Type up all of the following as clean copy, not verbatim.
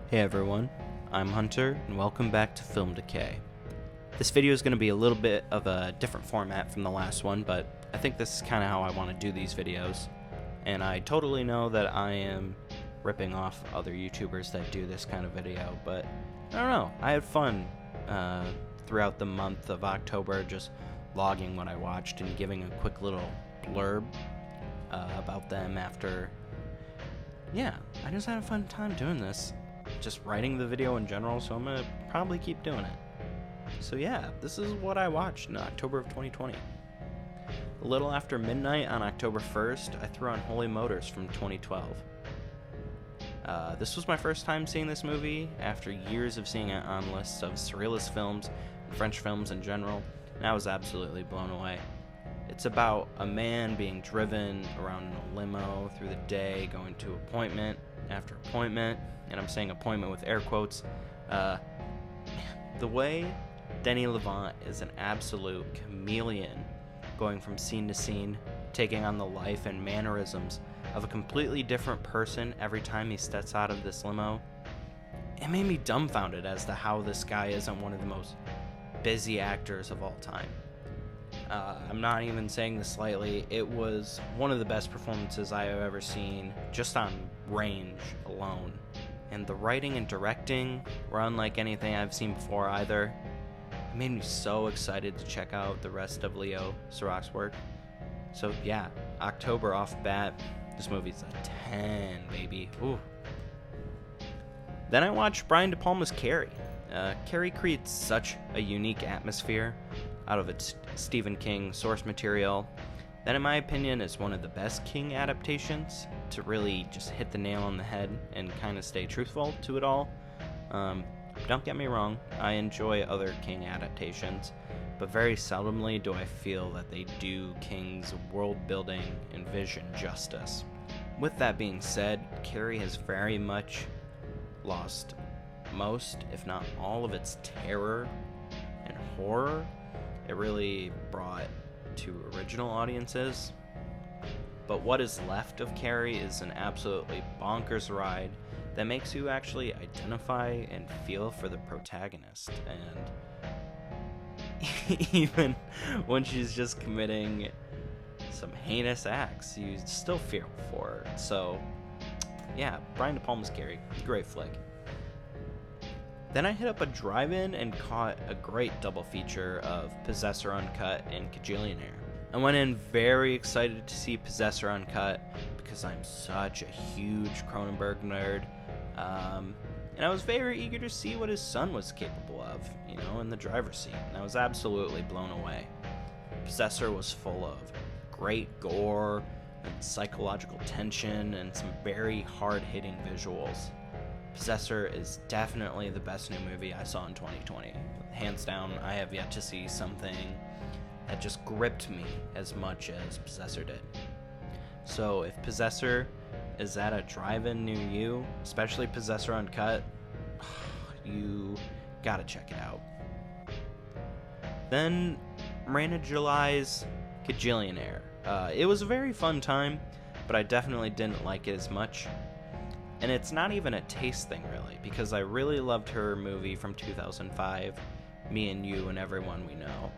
Hey everyone, I'm Hunter, and welcome back to Film Decay. This video is going to be a little bit of a different format from the last one, but I think this is kind of how I want to do these videos. And I totally know that I am ripping off other YouTubers that do this kind of video, but I don't know, I had fun throughout the month of October just logging what I watched and giving a quick little blurb about them after. Yeah, I just had a fun time doing this. Just writing the video in general, so I'm gonna probably keep doing it. So yeah, this is what I watched in October of 2020. A little after midnight on October 1st, I threw on Holy Motors from 2012. This was my first time seeing this movie after years of seeing it on lists of surrealist films and French films in general, and I was absolutely blown away. It's about a man being driven around in a limo through the day, going to appointment after appointment, and I'm saying appointment with air quotes. The way Denis Lavant is an absolute chameleon, going from scene to scene, taking on the life and mannerisms of a completely different person every time he steps out of this limo, it made me dumbfounded as to how this guy isn't one of the most busy actors of all time. I'm not even saying this slightly. It was one of the best performances I have ever seen, just on range alone. And the writing and directing were unlike anything I've seen before either. It made me so excited to check out the rest of Leo Sirach's work. So yeah, October off bat, this movie's a 10, baby. Ooh. Then I watched Brian De Palma's Carrie. Carrie creates such a unique atmosphere out of its Stephen King source material that in my opinion is one of the best King adaptations to really just hit the nail on the head and kind of stay truthful to it all. Don't get me wrong, I enjoy other King adaptations, but very seldomly do I feel that they do King's world building and vision justice. With that being said, Carrie has very much lost most, if not all, of its terror and horror it really brought to original audiences. But what is left of Carrie is an absolutely bonkers ride that makes you actually identify and feel for the protagonist. And even when she's just committing some heinous acts, you still feel for her. So yeah, Brian De Palma's Carrie, great flick. Then I hit up a drive-in and caught a great double feature of Possessor Uncut and Kajillionaire. I went in very excited to see Possessor Uncut because I'm such a huge Cronenberg nerd, and I was very eager to see what his son was capable of, in the driver's seat, and I was absolutely blown away. Possessor was full of great gore and psychological tension and some very hard-hitting visuals. Possessor is definitely the best new movie I saw in 2020. Hands down, I have yet to see something that just gripped me as much as Possessor did. So if Possessor is at a drive-in near you, especially Possessor Uncut, you gotta check it out. Then Miranda July's Kajillionaire. It was a very fun time, but I definitely didn't like it as much. And it's not even a taste thing, really, because I really loved her movie from 2005, Me and You and Everyone We Know.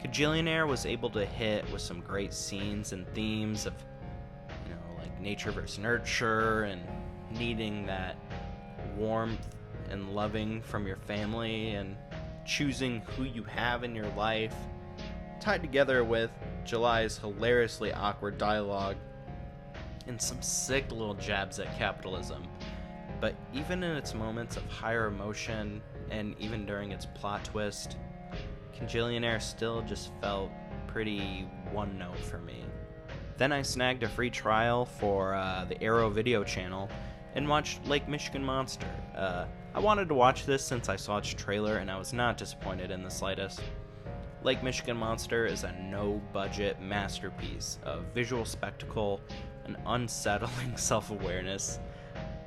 Kajillionaire was able to hit with some great scenes and themes of, like nature versus nurture and needing that warmth and loving from your family and choosing who you have in your life, tied together with July's hilariously awkward dialogue and some sick little jabs at capitalism. But even in its moments of higher emotion, and even during its plot twist, Kajillionaire still just felt pretty one note for me. Then I snagged a free trial for the Arrow video channel and watched Lake Michigan Monster. I wanted to watch this since I saw its trailer and I was not disappointed in the slightest. Lake Michigan Monster is a no-budget masterpiece of visual spectacle and unsettling self-awareness.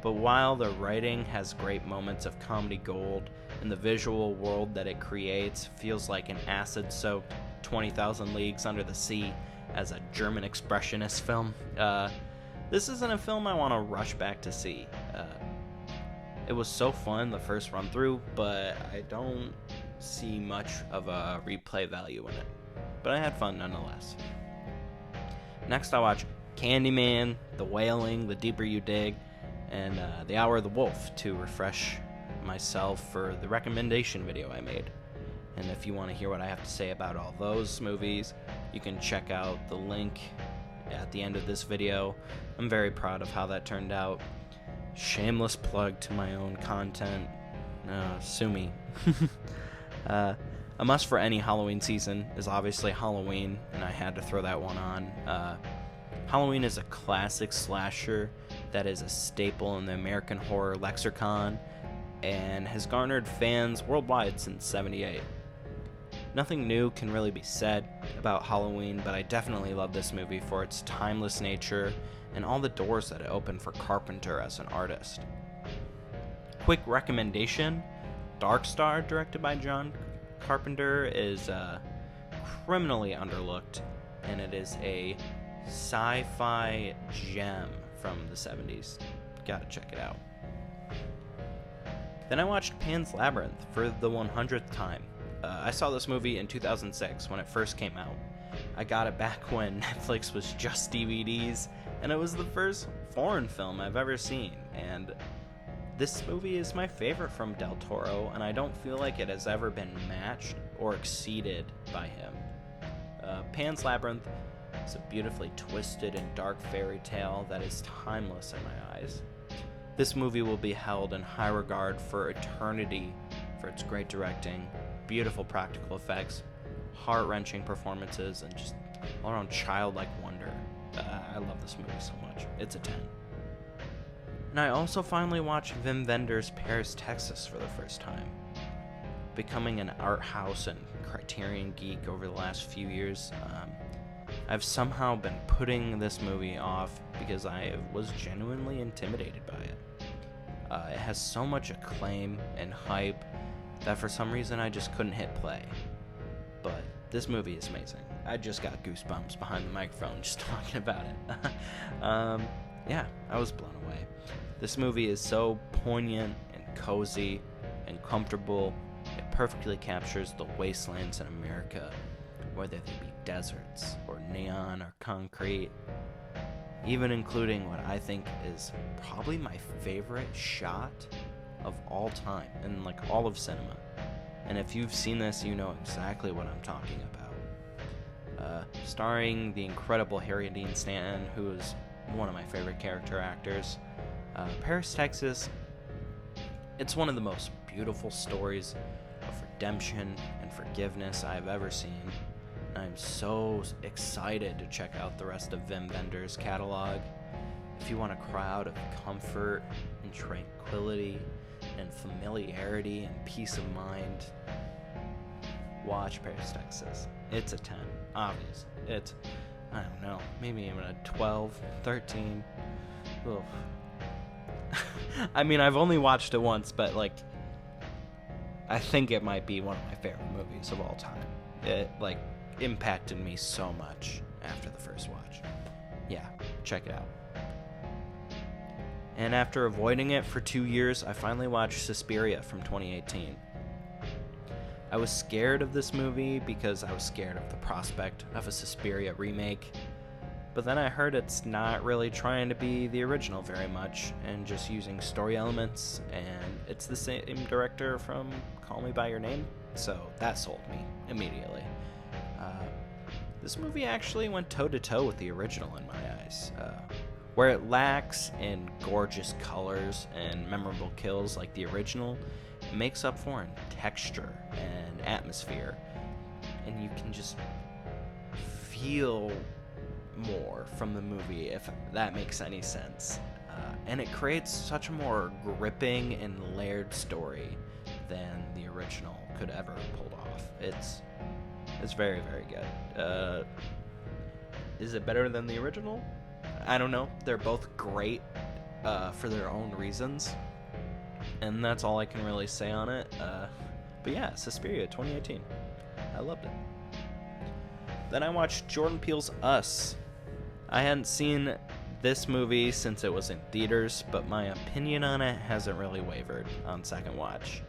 But while the writing has great moments of comedy gold and the visual world that it creates feels like an acid-soaked 20,000 Leagues Under the Sea as a German expressionist film, this isn't a film I want to rush back to see. It was so fun the first run through, but I don't see much of a replay value in it. But I had fun nonetheless. Next I watched Candyman, The Wailing, The Deeper You Dig, and The Hour of the Wolf to refresh myself for the recommendation video I made. And if you want to hear what I have to say about all those movies, you can check out the link at the end of this video. I'm very proud of how that turned out. Shameless plug to my own content. Sue me. A must for any Halloween season is obviously Halloween, and I had to throw that one on. Halloween is a classic slasher that is a staple in the American horror lexicon and has garnered fans worldwide since '78. Nothing new can really be said about Halloween, but I definitely love this movie for its timeless nature and all the doors that it opened for Carpenter as an artist. Quick recommendation, Dark Star, directed by John Carpenter, is criminally underlooked, and it is a sci-fi gem from the 70s. Gotta check it out. Then I watched Pan's Labyrinth for the 100th time. I saw this movie in 2006 when it first came out. I got it back when Netflix was just DVDs, and it was the first foreign film I've ever seen, and this movie is my favorite from Del Toro, and I don't feel like it has ever been matched or exceeded by him. Pan's Labyrinth is a beautifully twisted and dark fairy tale that is timeless in my eyes. This movie will be held in high regard for eternity for its great directing, beautiful practical effects, heart-wrenching performances, and just all-around childlike wonder. I love this movie so much. It's a 10. And I also finally watched Wim Wenders' Paris, Texas for the first time. Becoming an art house and Criterion geek over the last few years, I've somehow been putting this movie off because I was genuinely intimidated by it. It has so much acclaim and hype that for some reason I just couldn't hit play. But this movie is amazing. I just got goosebumps behind the microphone just talking about it. Yeah, I was blown away. This movie is so poignant and cozy and comfortable. It perfectly captures the wastelands in America, whether they be deserts or neon or concrete, even including what I think is probably my favorite shot of all time in like all of cinema. And if you've seen this, you know exactly what I'm talking about. Starring the incredible Harry Dean Stanton, who is one of my favorite character actors. Paris, Texas, it's one of the most beautiful stories of redemption and forgiveness I've ever seen. I'm so excited to check out the rest of Wim Wenders' catalog. If you want a crowd of comfort and tranquility and familiarity and peace of mind, watch Paris, Texas. It's a 10, obviously. It's, I don't know, maybe even a 12, 13. Ugh. I mean, I've only watched it once, but like, I think it might be one of my favorite movies of all time. It like impacted me so much after the first watch. Yeah, check it out. And after avoiding it for 2 years, I finally watched Suspiria from 2018. I was scared of this movie because I was scared of the prospect of a Suspiria remake, but then I heard it's not really trying to be the original very much and just using story elements, and it's the same director from Call Me By Your Name, so that sold me immediately. This movie actually went toe-to-toe with the original in my eyes. Where it lacks in gorgeous colors and memorable kills like the original, it makes up for in texture and atmosphere, and you can just feel more from the movie, if that makes any sense. And it creates such a more gripping and layered story than the original could ever have pulled off. It's very, very good. Is it better than the original? I don't know. They're both great for their own reasons, and that's all I can really say on it. But yeah, Suspiria 2018. I loved it. Then I watched Jordan Peele's Us. I hadn't seen this movie since it was in theaters, but my opinion on it hasn't really wavered on second watch.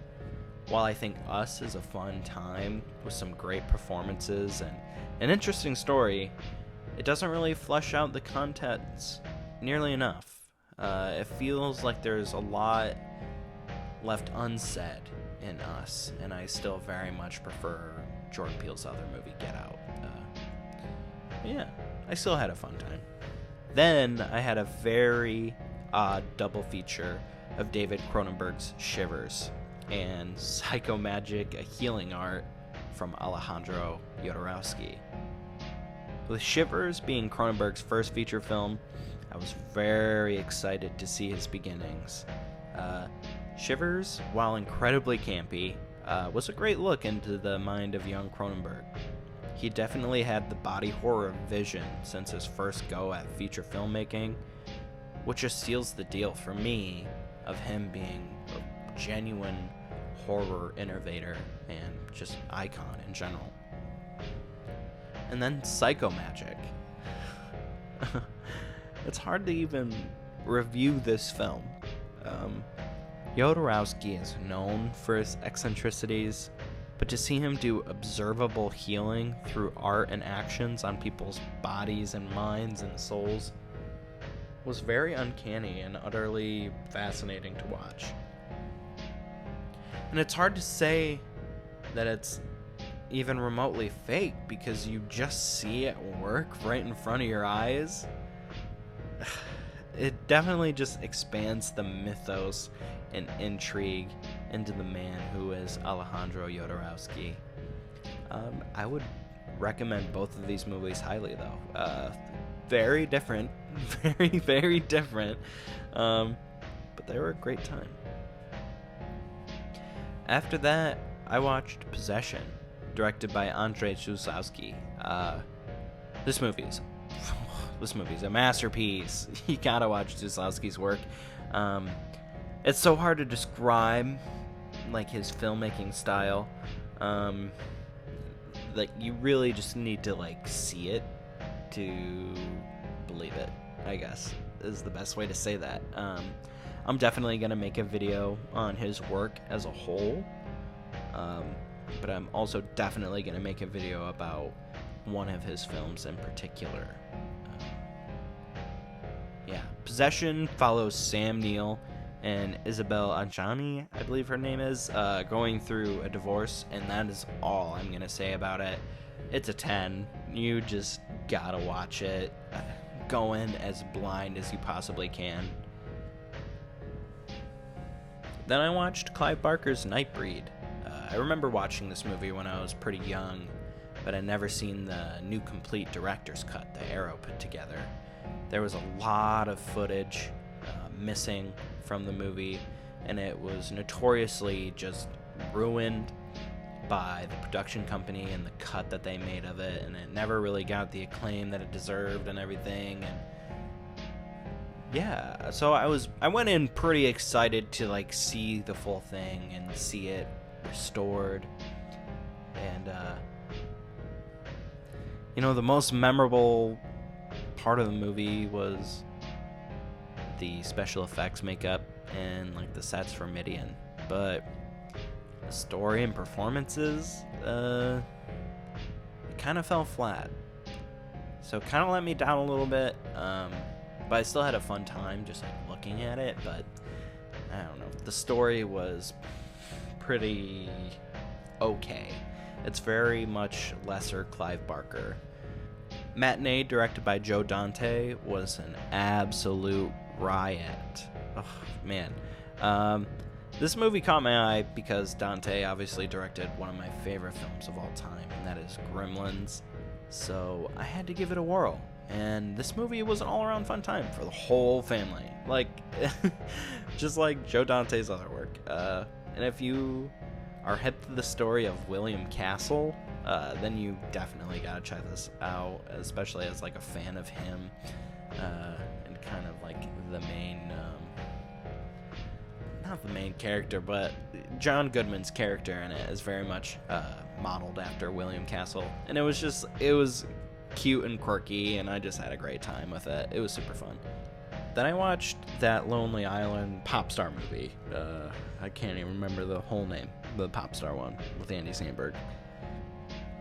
While I think Us is a fun time with some great performances and an interesting story, it doesn't really flesh out the contents nearly enough. It feels like there's a lot left unsaid in Us, and I still very much prefer Jordan Peele's other movie, Get Out. Yeah, I still had a fun time. Then I had a very odd double feature of David Cronenberg's Shivers and Psychomagic, a healing art from Alejandro Jodorowsky. With Shivers being Cronenberg's first feature film, I was very excited to see his beginnings. Shivers, while incredibly campy, was a great look into the mind of young Cronenberg. He definitely had the body horror vision since his first go at feature filmmaking, which just seals the deal for me of him being a genuine horror innovator and just icon in general. And then Psychomagic. It's hard to even review this film. Jodorowsky is known for his eccentricities, but to see him do observable healing through art and actions on people's bodies and minds and souls was very uncanny and utterly fascinating to watch. And it's hard to say that it's even remotely fake because you just see it work right in front of your eyes. It definitely just expands the mythos and intrigue into the man who is Alejandro Jodorowsky. I would recommend both of these movies highly, though. Very different, very, very different, but they were a great time. After that, I watched Possession, directed by Andrzej Szulowski. This movie's a masterpiece. You gotta watch Szulowski's work. It's so hard to describe, like, his filmmaking style. Like, you really just need to, like, see it to believe it, I guess, is the best way to say that. I'm definitely gonna make a video on his work as a whole, but I'm also definitely gonna make a video about one of his films in particular. Possession follows Sam Neill and Isabel Adjani, I believe her name is, going through a divorce, and that is all I'm gonna say about it. It's a 10. You just gotta watch it. Go in as blind as you possibly can. Then I watched Clive Barker's Nightbreed. I remember watching this movie when I was pretty young, but I'd never seen the new complete director's cut that Arrow put together. There was a lot of footage missing from the movie, and it was notoriously just ruined by the production company and the cut that they made of it, and it never really got the acclaim that it deserved and everything. And yeah, so I went in pretty excited to, like, see the full thing and see it restored. And the most memorable part of the movie was the special effects makeup and, like, the sets for Midian, but the story and performances, it kind of fell flat, so it kind of let me down a little bit, but I still had a fun time just, like, looking at it. But I don't know, the story was pretty okay. It's very much lesser Clive Barker. Matinee, directed by Joe Dante, was an absolute riot. Oh, man. This movie caught my eye because Dante obviously directed one of my favorite films of all time, and that is Gremlins. So I had to give it a whirl. And this movie was an all-around fun time for the whole family. Like, just like Joe Dante's other work. And if you are hip to the story of William Castle, then you definitely gotta check this out, especially as, like, a fan of him, and kind of like the main, not the main character, but John Goodman's character in it is very much modeled after William Castle, and it was cute and quirky, and I just had a great time with it. It was super fun. Then I watched that Lonely Island pop star movie. I can't even remember the whole name, the pop star one with Andy Samberg.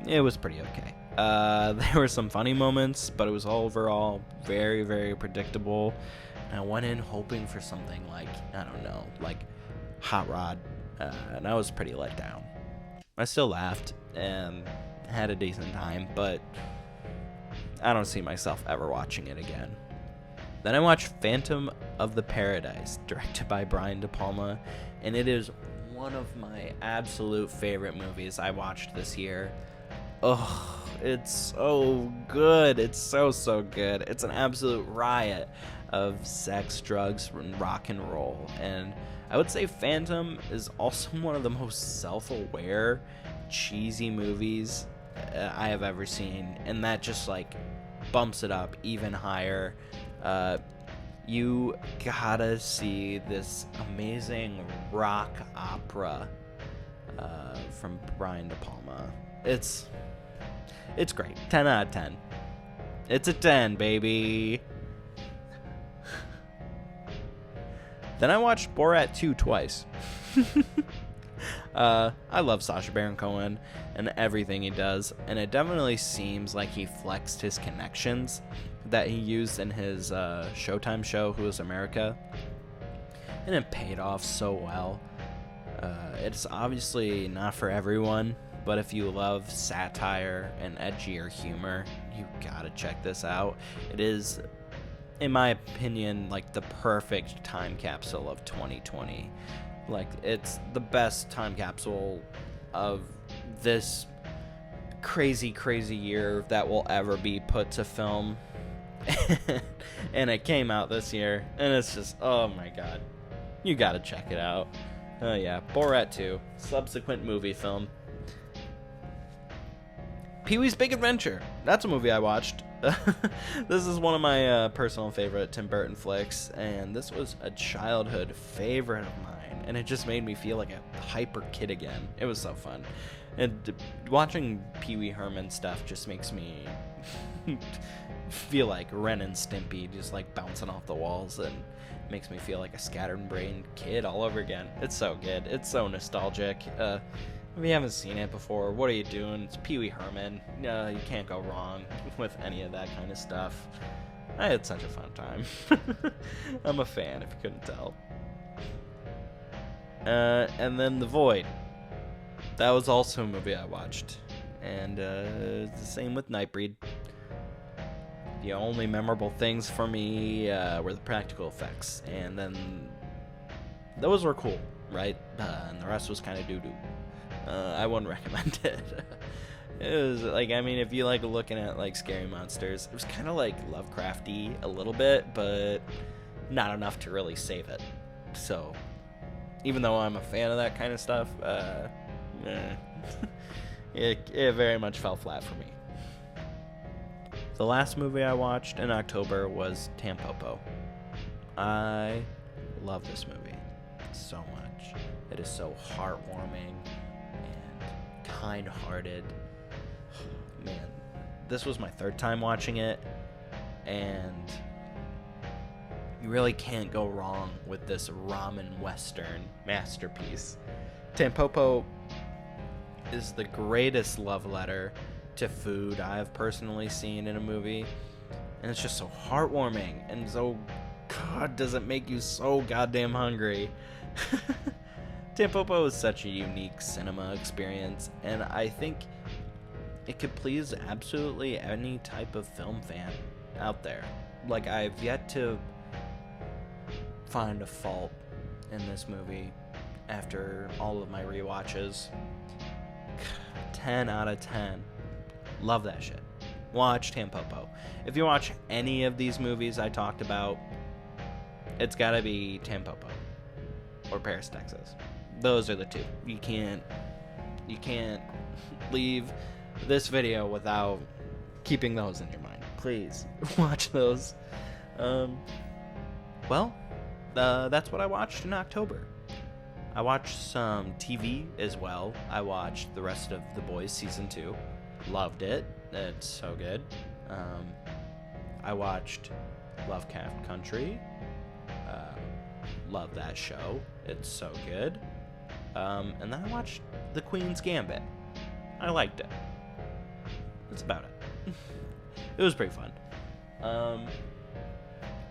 It was pretty okay. There were some funny moments, but it was overall very, very predictable. And I went in hoping for something like, I don't know, like Hot Rod, and I was pretty let down. I still laughed and had a decent time, but I don't see myself ever watching it again. Then I watched Phantom of the Paradise, directed by Brian De Palma, and it is one of my absolute favorite movies I watched this year. Oh, it's so good. It's so good. It's an absolute riot of sex, drugs, and rock and roll. And I would say Phantom is also one of the most self-aware, cheesy movies I have ever seen. And that just, like, bumps it up even higher. You gotta see this amazing rock opera from Brian De Palma. It's great. 10 out of 10. It's a 10, baby. Then I watched Borat 2 twice. I love Sacha Baron Cohen and everything he does, and it definitely seems like he flexed his connections that he used in his Showtime show, Who is America, and it paid off so well. It's obviously not for everyone, but if you love satire and edgier humor, you gotta check this out. It is, in my opinion, like the perfect time capsule of 2020. Like, it's the best time capsule of this crazy year that will ever be put to film. And it came out this year, and it's just, oh my god, you gotta check it out. Oh yeah, Borat 2, subsequent movie film. Pee-wee's Big Adventure, that's a movie I watched. This is one of my personal favorite Tim Burton flicks, and this was a childhood favorite of mine, and it just made me feel like a hyper kid again. It was so fun. And watching Pee Wee Herman stuff just makes me feel like Ren and Stimpy, just like bouncing off the walls, and makes me feel like a scatterbrained kid all over again. It's so good. It's so nostalgic. If you haven't seen it before, what are you doing? It's Pee Wee Herman. You can't go wrong with any of that kind of stuff. I had such a fun time. I'm a fan, if you couldn't tell. And then The Void. That was also a movie I watched. And it's the same with Nightbreed. The only memorable things for me were the practical effects. And then those were cool, right? And the rest was kind of doo-doo. I wouldn't recommend it. It was like, I mean, if you like looking at like scary monsters, it was kind of like Lovecrafty a little bit, but not enough to really save it. So, even though I'm a fan of that kind of stuff, it very much fell flat for me. The last movie I watched in October was Tumpo. I love this movie so much. It is so heartwarming and kind-hearted. Man, this was my third time watching it, and you really can't go wrong with this ramen western masterpiece. Tumpo is the greatest love letter to food I have personally seen in a movie, and it's just so heartwarming, and so, God, does it make you so goddamn hungry. Tumpo is such a unique cinema experience, and I think it could please absolutely any type of film fan out there. Like, I've yet to find a fault in this movie after all of my rewatches. 10 out of 10. Love that shit. Watch Tumpo. If you watch any of these movies I talked about, it's gotta be Tumpo or Paris, Texas. Those are the two. You can't leave this video without keeping those in your mind. Please watch those. That's what I watched in October. I watched some TV as well. I watched the rest of The Boys Season 2. Loved it. It's so good. I watched Lovecraft Country. love that show. It's so good. And then I watched The Queen's Gambit. I liked it. That's about it. It was pretty fun.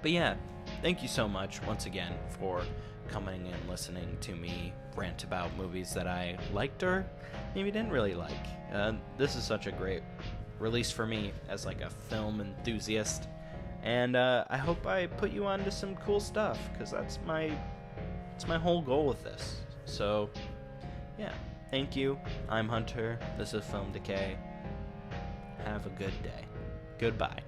But yeah, thank you so much once again for coming and listening to me rant about movies that I liked or maybe didn't really like. This is such a great release for me as like a film enthusiast, and I hope I put you on to some cool stuff, because that's my whole goal with this. So yeah, thank you. I'm Hunter. This is Film Decay. Have a good day. Goodbye.